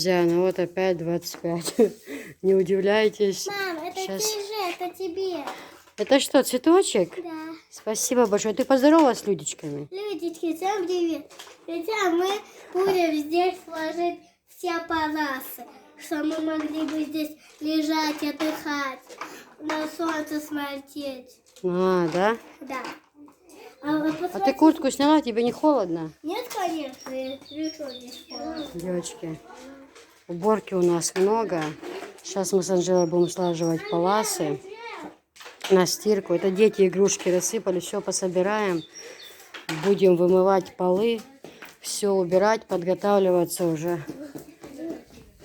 друзья, ну вот опять 25. Не удивляйтесь. Мам, это Сейчас. тебе, это тебе. Это что, цветочек? Да. Спасибо большое. Ты поздоровалась с Людичками? Людички, всем привет. Хотя мы будем здесь сложить все паласы, чтобы мы могли бы здесь лежать, отдыхать, на солнце смотреть. А, да? Да. А ты куртку сняла, тебе не холодно? Нет, конечно, я решил здесь холодно. Девочки, уборки у нас много. Сейчас мы с Анжелой будем слаживать паласы на стирку. Это дети игрушки рассыпали, все пособираем. Будем вымывать полы, все убирать, подготавливаться уже.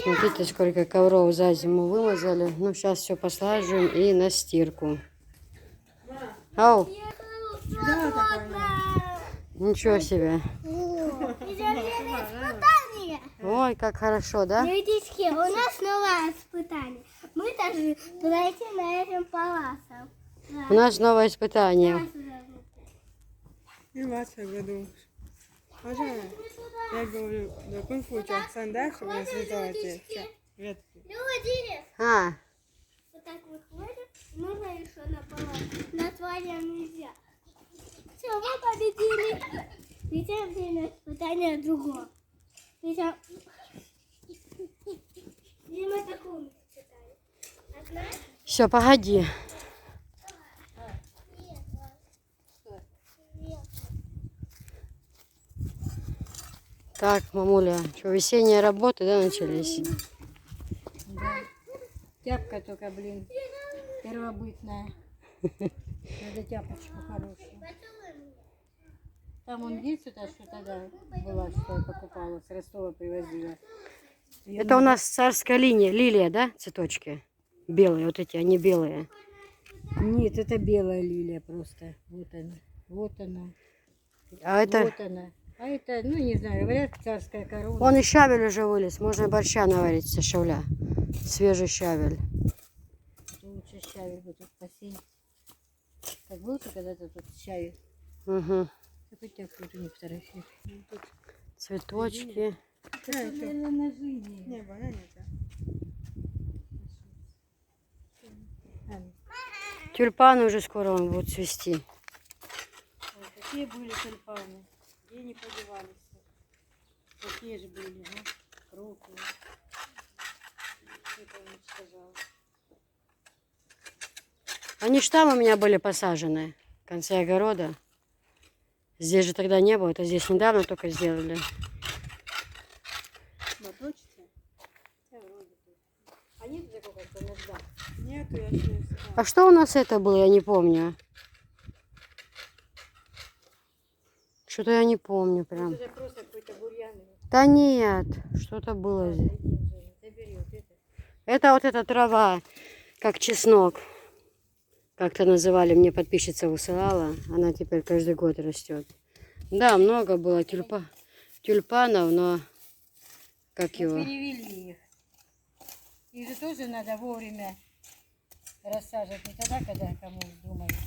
Смотрите, сколько ковров за зиму вымазали. Ну, сейчас все послаживаем и на стирку. Ау! Ничего себе. Испытание. Ой, как хорошо, да? Людички, у нас новое испытание. Мы должны пройти на этим паласам. Да. У нас новое испытание. И вас я говорю. Я говорю, да кунг-фу чаксан, да, чтобы нас рисовать ветки. Люди, А, вот так вот ходят, нужно еще на палас. На твоем нельзя. Все, мы победили. Идем на испытание другого. Идем. Видимо, такую испытание. Одна. все, погоди. Так, мамуля, что, весенние работы, да, начались? Да. Тяпка только, блин, первобытная. Надо тяпочку хорошую. Там он есть это, что тогда была, что я покупала, с Ростова привозила. Это у нас царская лилия, да, цветочки? Белые, вот эти, они белые. Нет, это белая лилия просто. Вот она. Вот она. А это, Вот она. А это, ну не знаю, говорят, царская корона. вон и щавель уже вылез, можно борща наварить со щавля. Свежий щавель. Это лучше щавель бы тут посеять. Как был ты когда-то тут щавель? Угу. Какой тяпку ты не фотографируешь? Цветочки. Да, еще. Наверное, ножи нет. Не, банана нет. Тюльпаны уже скоро он будет цвести. Ой, какие были тюльпаны. Где они подевались? Какие же были, а? Крупные. Это уничтожала. Они ж там у меня были посажены, в конце огорода. Здесь же тогда не было, это здесь недавно только сделали. Моточки? Да, вроде бы. А нет такого, как иногда? Нету, я еще не знаю. А что у нас это было, я не помню. Что-то я не помню прям. Это просто какой-то бурьян. Да нет, что-то было здесь. Забери вот это. Это вот эта трава, как чеснок. Как-то называли, мне подписчица высылала. Она теперь каждый год растет. Да, много было тюльпанов, но как его? Перевели их. Их же тоже надо вовремя рассаживать. Не тогда, когда кому думается.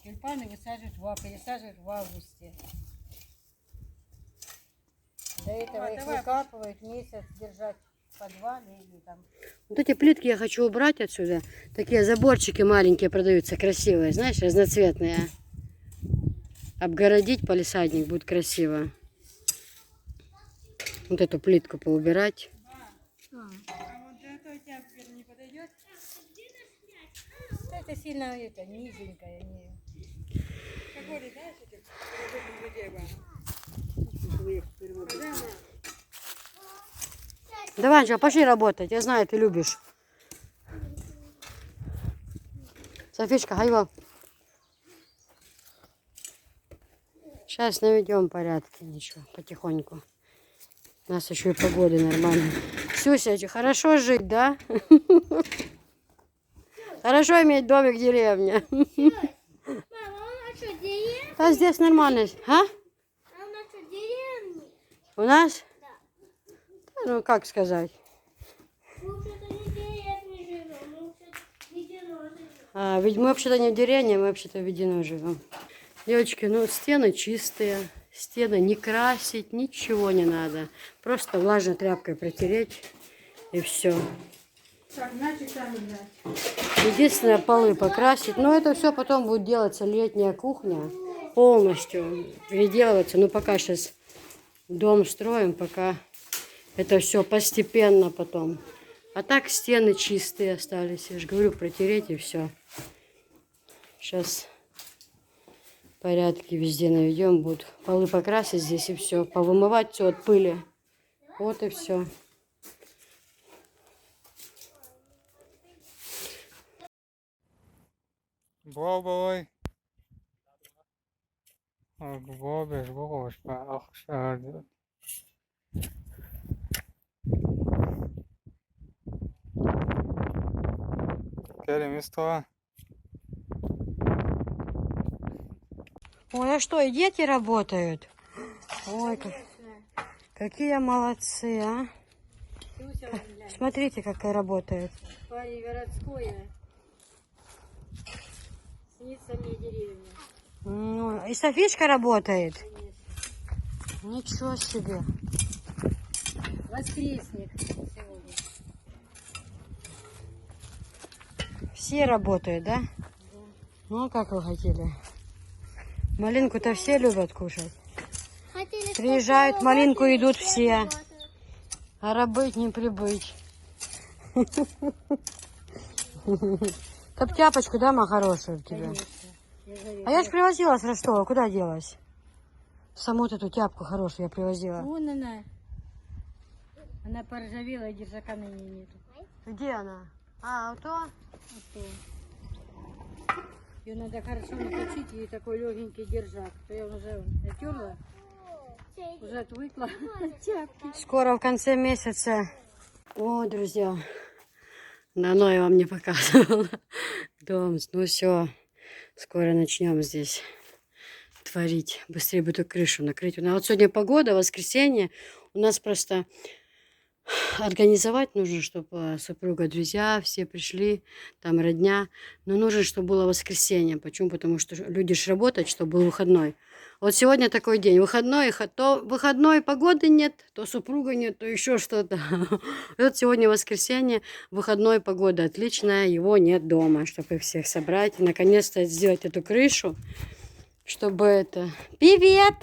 Тюльпаны пересаживают в августе. До этого их выкапывают месяц держать в подвале или там. Вот эти плитки я хочу убрать отсюда. Такие заборчики маленькие продаются, красивые, знаешь, разноцветные. Обгородить палисадник будет красиво. Вот эту плитку поубирать. А вот это у тебя не подойдет? Это сильно это, низенькая. Не... Какой, знаешь, этих людей было? Давай, Анжела, пошли работать. Я знаю, ты любишь. Софичка, хайва. Сейчас наведем порядки, ничего, потихоньку. У нас еще и погода нормальная. Сюся, хорошо жить, да? Хорошо иметь домик в деревне. Мама, а у нас что, деревня? А здесь нормально. А? А у нас что, деревня? У нас? Да. Ну, как сказать. Мы вообще-то не в деревне живем, мы вообще-то ведено живем. Ведь мы вообще-то не в деревне, мы вообще-то в Ведено живем. Девочки, ну стены чистые. Стены не красить, ничего не надо. Просто влажной тряпкой протереть и все. Так, значит, там играть. Единственное, полы покрасить. Но это все потом будет делаться летняя кухня. Полностью переделываться. Ну, пока сейчас дом строим, пока это все постепенно потом. А так стены чистые остались. Я же говорю, протереть и все. Сейчас порядки везде наведем. Будут полы покрасить здесь и все. Повымывать все от пыли. Вот и все. Baba, Baba, Baba, Baba, Kerim Istoa. Ой, а что, и дети работают? Ой, какие молодцы, а. Смотрите, какая работает. Парень городское. Снится мне деревня. Ну, и Софишка работает. Конечно. Ничего себе. Воскресник сегодня. Все работают, да? Ну, как вы хотели. Малинку-то все любят кушать. Хотели, Приезжают, чтобы малинку работали, идут все все. работают. А работать не прибыть. Топ-тяпочку, да, моя хорошая в тебе? Конечно. Я говорю, А я ж привозила с Ростова. Куда делась? Саму эту тяпку хорошую я привозила. вон она. Она поржавела, и держака на ней нету. Где она? А, то? Вот то. Ее надо хорошо наточить, и такой легенький держак. То я уже натерла, уже отвыкла от тяпки. Скоро в конце месяца. О, друзья, давно я вам не показывала дом. Ну все, скоро начнем здесь творить. Быстрее бы эту крышу накрыть. А вот сегодня погода, воскресенье. У нас просто организовать нужно, чтобы супруга, друзья все пришли, там родня. Но нужно, чтобы было воскресенье. Почему? Потому что люди ж работают, чтобы был выходной. Вот сегодня такой день. Выходной, то выходной, погоды нет, то супруга нет, то еще что-то. Вот сегодня воскресенье, выходной, погода отличная, его нет дома, чтобы их всех собрать. И наконец-то сделать эту крышу, чтобы это... Привет!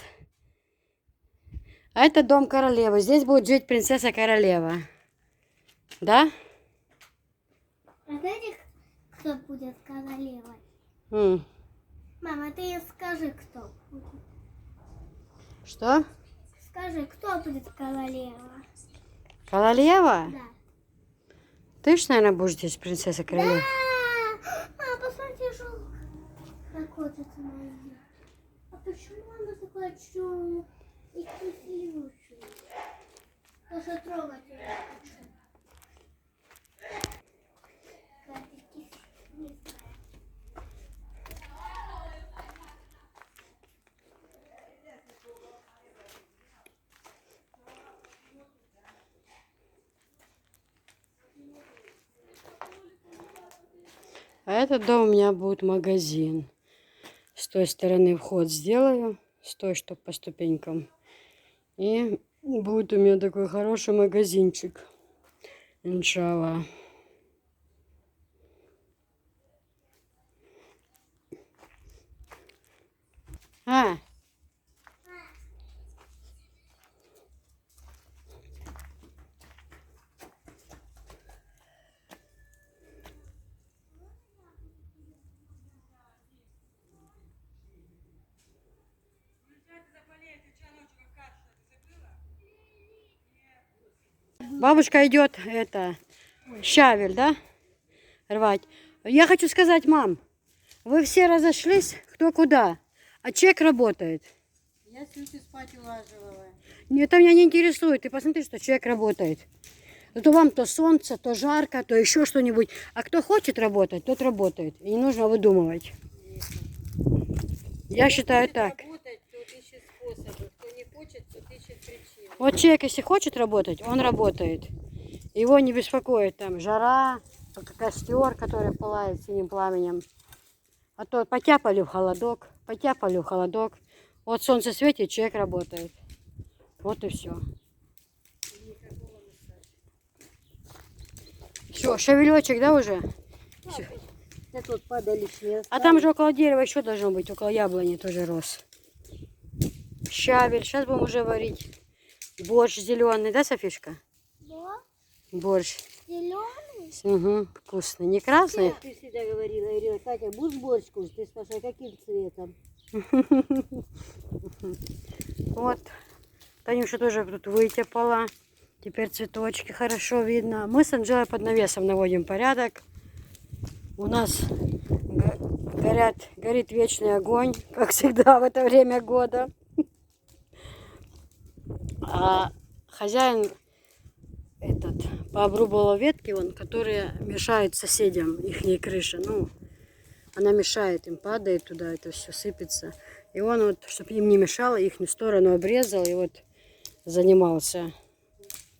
А это дом королевы. Здесь будет жить принцесса-королева. Да? А знаете, кто будет королевой? М. Мама, ты скажи, кто будет. Что? Скажи, кто будет королева? Королева? Да. Ты ж, наверное, будешь здесь принцесса-королева. Мама, посмотри, желтый. Какой это моя. А почему она такая черная и красивая? Даже трогать ее не хочу. Не знаю. А этот дом у меня будет магазин. С той стороны вход сделаю, с той, что по ступенькам. И будет у меня такой хороший магазинчик. Иншалла. А, бабушка идет это щавель, да, рвать. Я хочу сказать, мам, вы все разошлись, кто куда, а человек работает. Я Сюсю спать улаживала. Это меня не интересует. Ты посмотри, что человек работает. То вам то солнце, то жарко, то еще что-нибудь. А кто хочет работать, тот работает. И не нужно выдумывать. Я считаю так. Работать, тот ищет способы. Кто не хочет, тот ищет причины. Вот человек, если хочет работать, он работает. Его не беспокоит там жара, костер, который пылает синим пламенем. А то потяпали в холодок, Вот солнце светит, человек работает. Вот и все. Все, шевелечек, да, уже? Всё. Это вот падали шли. А там же около дерева еще должно быть, около яблони тоже рос. Щавель. Сейчас будем уже варить. Борщ зеленый, да, Софишка? Да? Борщ. Зеленый? Угу, вкусный. Не красный? Ты всегда говорила, Катя, будешь борщ кушать? Ты спрашиваешь, каким цветом? Вот. Танюша тоже тут вытепала. Теперь цветочки хорошо видно. Мы с Анжелой под навесом наводим порядок. У нас горит вечный огонь, как всегда в это время года. А хозяин этот пообрубывал ветки, которые мешают соседям ихней крыши. Ну, она мешает им, падает туда, это все сыпется. И он вот, чтобы им не мешало, их сторону обрезал и вот занимался.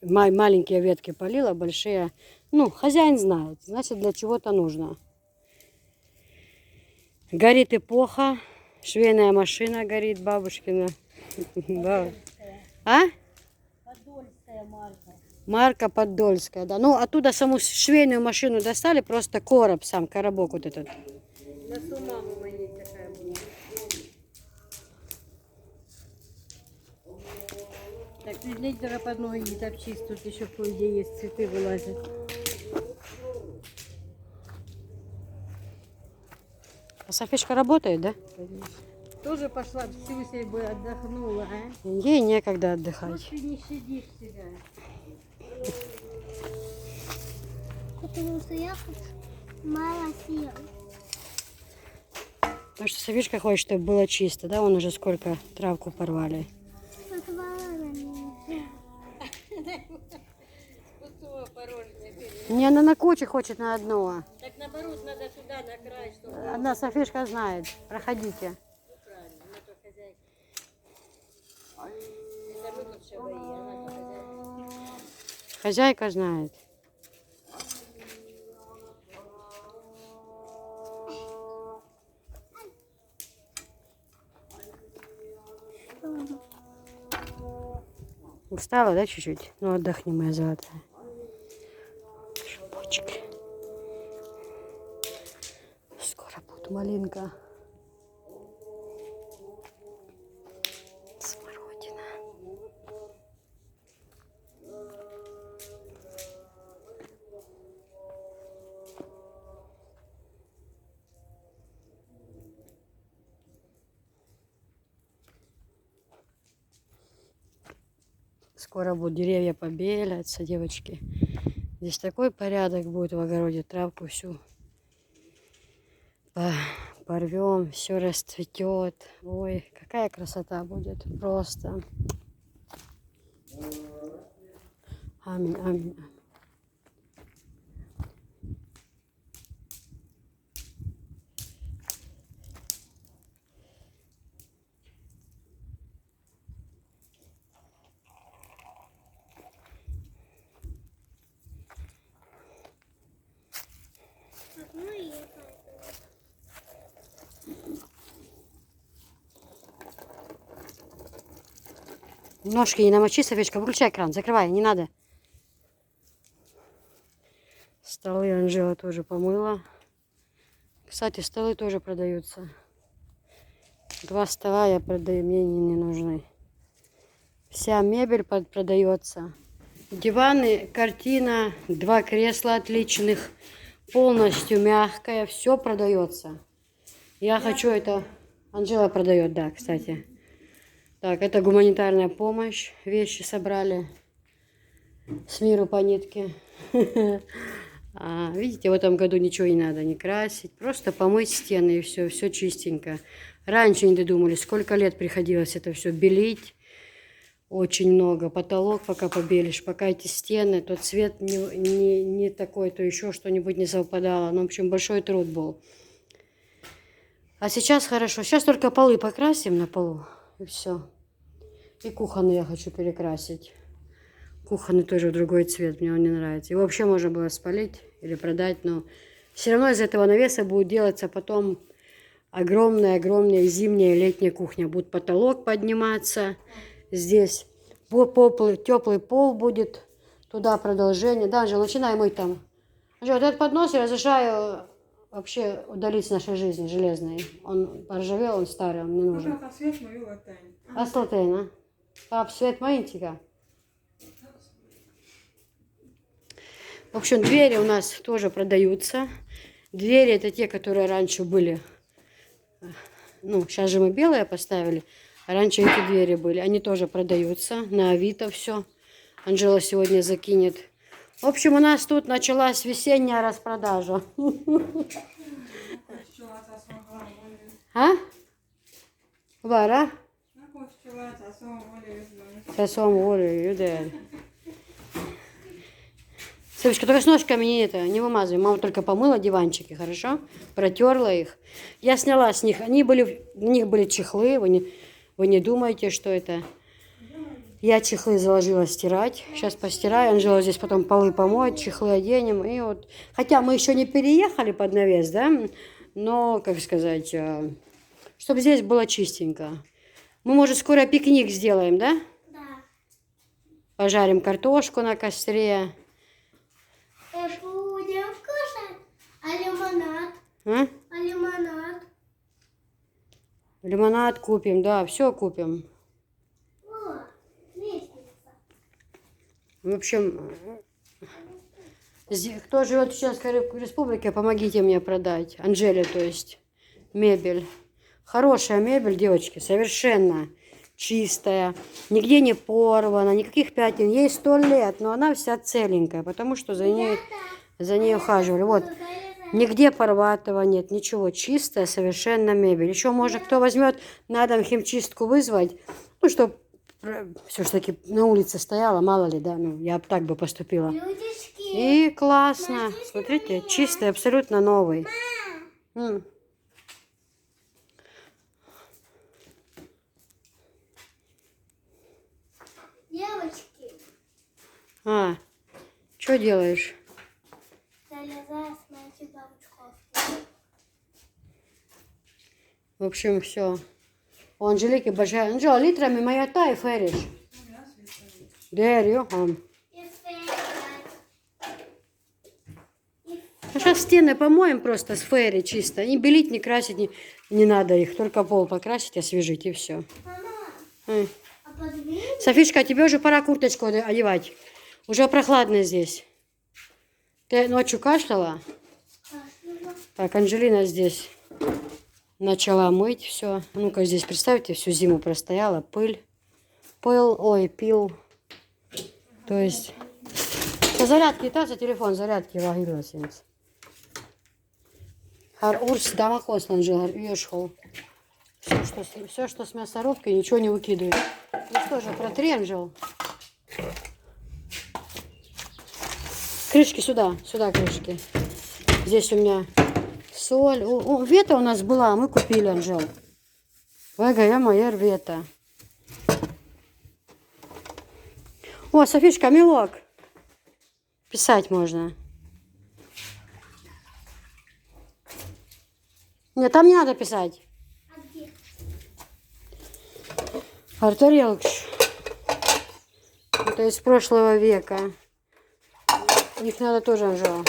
Маленькие ветки полил, а большие, ну, хозяин знает, значит, для чего-то нужно. Горит эпоха, швейная машина горит, бабушкина. А? Подольская марка. Марка Подольская, да. Ну, оттуда саму швейную машину достали, просто короб сам, коробок вот этот. На су маму моей такая была. Так, ты ледера под ноги не топчись, тут еще кое-где есть цветы вылазят. А Софишка работает, да? Тоже пошла, всю себе бы отдохнула, а? Ей некогда Вот отдыхать. ты не щадишь себя. Потому что я хочу мало сил. Потому что Софишка хочет, чтобы было чисто, да? Вон уже сколько травку порвали. Пустого порожня. Не, она на куче хочет на одно. Так наоборот, надо сюда на край, чтобы Одна Софишка знает. Проходите. правильно, она то хозяйка. Это мы тут все бои, она то хозяйка. Хозяйка знает. Устала, да, чуть-чуть? Ну, отдохни, моя золотая. Шубочки. Скоро будет малинка. Смородина. Скоро будут деревья побелятся, девочки. Здесь такой порядок будет в огороде, травку всю порвем, все расцветет. Ой, какая красота будет, просто. Аминь, аминь, аминь. Ну и это. Ножки не намочи, Софичка, выключай кран, закрывай, не надо. Столы Анжела тоже помыла. Кстати, столы тоже продаются. 2 стола я продаю, мне не нужны. Вся мебель продается. Диваны, картина, 2 кресла отличных, полностью мягкая, все продается. Я хочу это... Анжела продает, да, кстати. Так, это гуманитарная помощь. Вещи собрали с миру по нитке. Видите, в этом году ничего не надо не красить. Просто помыть стены и все, все чистенько. Раньше не додумали, сколько лет приходилось это все белить. Очень много. Потолок пока побелишь, пока эти стены, то цвет не такой, то еще что-нибудь не совпадало. Ну, в общем, большой труд был. А сейчас хорошо. Сейчас только полы покрасим на полу. И все. И кухонный я хочу перекрасить. Кухонный тоже в другой цвет. Мне он не нравится. Его вообще можно было спалить или продать. Но все равно из этого навеса будет делаться потом огромная зимняя летняя кухня. Будет потолок подниматься. Здесь теплый пол будет. Туда продолжение. Да, Анжела, начинай мыть там. Анжела, вот этот поднос я разрешаю вообще удалить с нашей жизни железной. Он поржавел, он старый, он не нужен. Пожалуйста, свет мою латень. Аслатейна. Пап, свет маленький. В общем, двери у нас тоже продаются. Двери это те, которые раньше были. Ну, сейчас же мы белые поставили. А раньше эти двери были. Они тоже продаются. На Авито все. Анжела сегодня закинет. В общем, у нас тут началась весенняя распродажа. А? Вара? Сосом волю, да. Савочка, только с ножками не вымазывай. Мама только помыла диванчики, хорошо? Протерла их. Я сняла с них. У них были чехлы. Вы не думаете, что это... Я чехлы заложила стирать. Сейчас постираю. Анжела здесь потом полы помоет, чехлы оденем. И вот. Хотя мы еще не переехали под навес, да? Но, как сказать, чтобы здесь было чистенько. Мы, может, скоро пикник сделаем, да? Да. Пожарим картошку на костре. Будем кушать. А лимонад? А? А лимонад? Лимонад купим, да, все купим. О, лестница. В общем, кто живет в Чеченской Республике, помогите мне продать. Анжеле, то есть, мебель. Хорошая мебель, девочки, совершенно чистая. Нигде не порвана, никаких пятен. Ей 100 лет, но она вся целенькая, потому что за ней ухаживали. Вот, нигде порватого нет, ничего. Чистая совершенно мебель. Еще можно, кто возьмет, на дом химчистку вызвать, ну, чтобы все-таки на улице стояла, мало ли, да, ну, я так бы поступила. Людишки. И классно. Смотрите, чистый, абсолютно новый. Девочки, Что делаешь? залезай с моей бабушкой. В общем, все. У Анжелики большая. Анжела, литрами моя та и фериш. Дерью. Сейчас стены помоем просто с фейри чисто. И белить, не красить, не надо их. Только пол покрасить, освежить и все. Мама, а подвинь. Софишка, тебе уже пора курточку одевать. Уже прохладно здесь. Ты ночью кашляла? Так, Анжелина здесь начала мыть все. Ну-ка, здесь, представьте, всю зиму простояла. Пыль. Пил. То есть... По зарядке, та за телефон, зарядки лагилась. Урс дамакос, Анжела, ешхол. Все, что с мясорубки, ничего не выкидывай. Ну что же, протри, Анжел. Крышки сюда крышки. Здесь у меня соль. Вета у нас была, мы купили, Анжел. Вега, моя вета. О, Софишка, мелок. Писать можно. Нет, там не надо писать. А где? Артарелкш. Это из прошлого века. Их надо тоже, Анжела.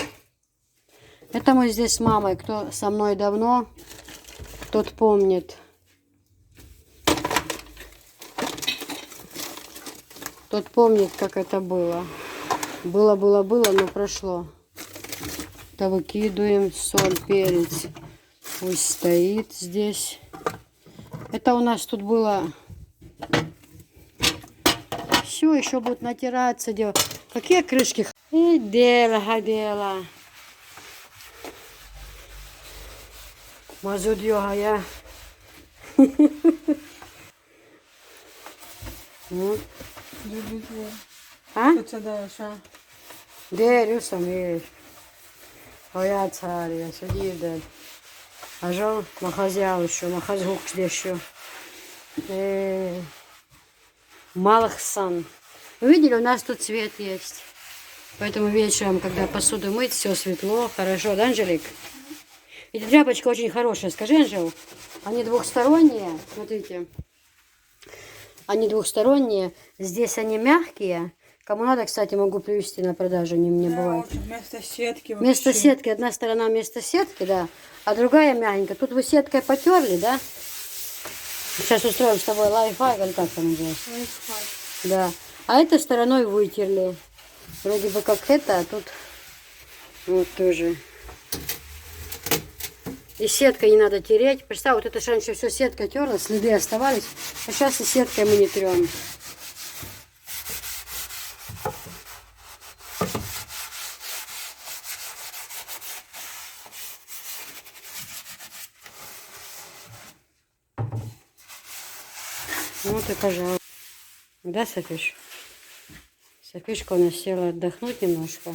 Это мы здесь с мамой. Кто со мной давно, тот помнит. Тот помнит, как это было. Было, но прошло. Это выкидываем. Соль, перец. Пусть стоит здесь. Это у нас тут было... Все, еще будут натираться. Какие крышки? И дело. Мазуд йога я. А? Дерю самі. Оя царя, сидів де. А жо махазял еще, махазгук еще. Малахсан. Вы видели, у нас тут свет есть. Поэтому вечером, когда посуду мыть, все светло, хорошо, да, Анжелик? Эти тряпочки очень хорошие, скажи, Анжел. Они двухсторонние, смотрите. Они двухсторонние. Здесь они мягкие. Кому надо, кстати, могу привезти на продажу, они мне бывают. Вместо сетки Вместо вообще. сетки, одна сторона вместо сетки, да, а другая мягенькая. Тут вы сеткой потерли, да? Сейчас устроим с тобой лайфхак, или как там называется? Лайфхак. Да. А этой стороной вытерли. Вроде бы как это, а тут вот тоже. И сеткой не надо тереть. Представь, вот это же раньше все сеткой терла, следы оставались. А сейчас и сеткой мы не трем. Вот и пожалуйста. Да, Софиш? Софишка у нас села отдохнуть немножко.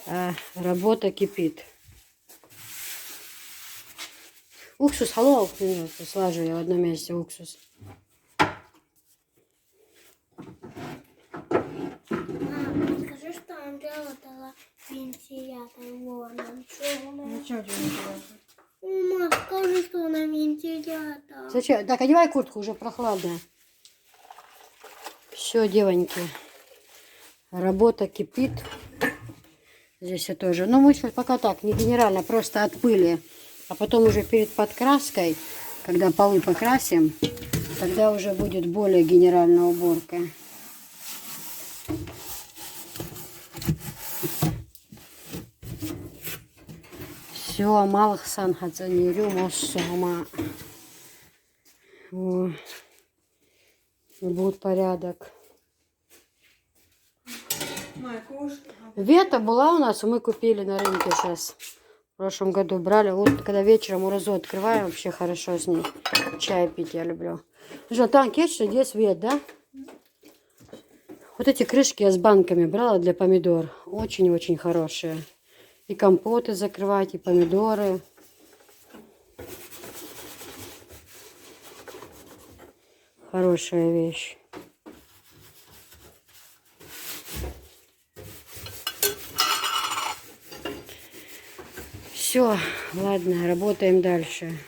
А работа кипит. Уксус, халлоу, слажу я в одном месте уксус. Мама, скажи, что Анжела дала вентилятор. Вон он, черный. Ничего тебе не делать. Мама, скажи, что на вентилятор. Зачем? Так, одевай куртку, уже прохладная. Все, девоньки. Работа кипит. Здесь я тоже. Но мы сейчас пока так, не генерально, просто от пыли. А потом уже перед подкраской, когда полы покрасим, тогда уже будет более генеральная уборка. Все, малых сан хацанирю моссома. Будет порядок. Май, кушай. Вета была у нас, мы купили на рынке сейчас. В прошлом году брали. Вот когда вечером уразу открываем, вообще хорошо с ней. Чай пить я люблю. Там кетчуп, здесь вет, да? Вот эти крышки я с банками брала для помидор. Очень-очень хорошие. И компоты закрывать, и помидоры. Хорошая вещь. Все, ладно, работаем дальше.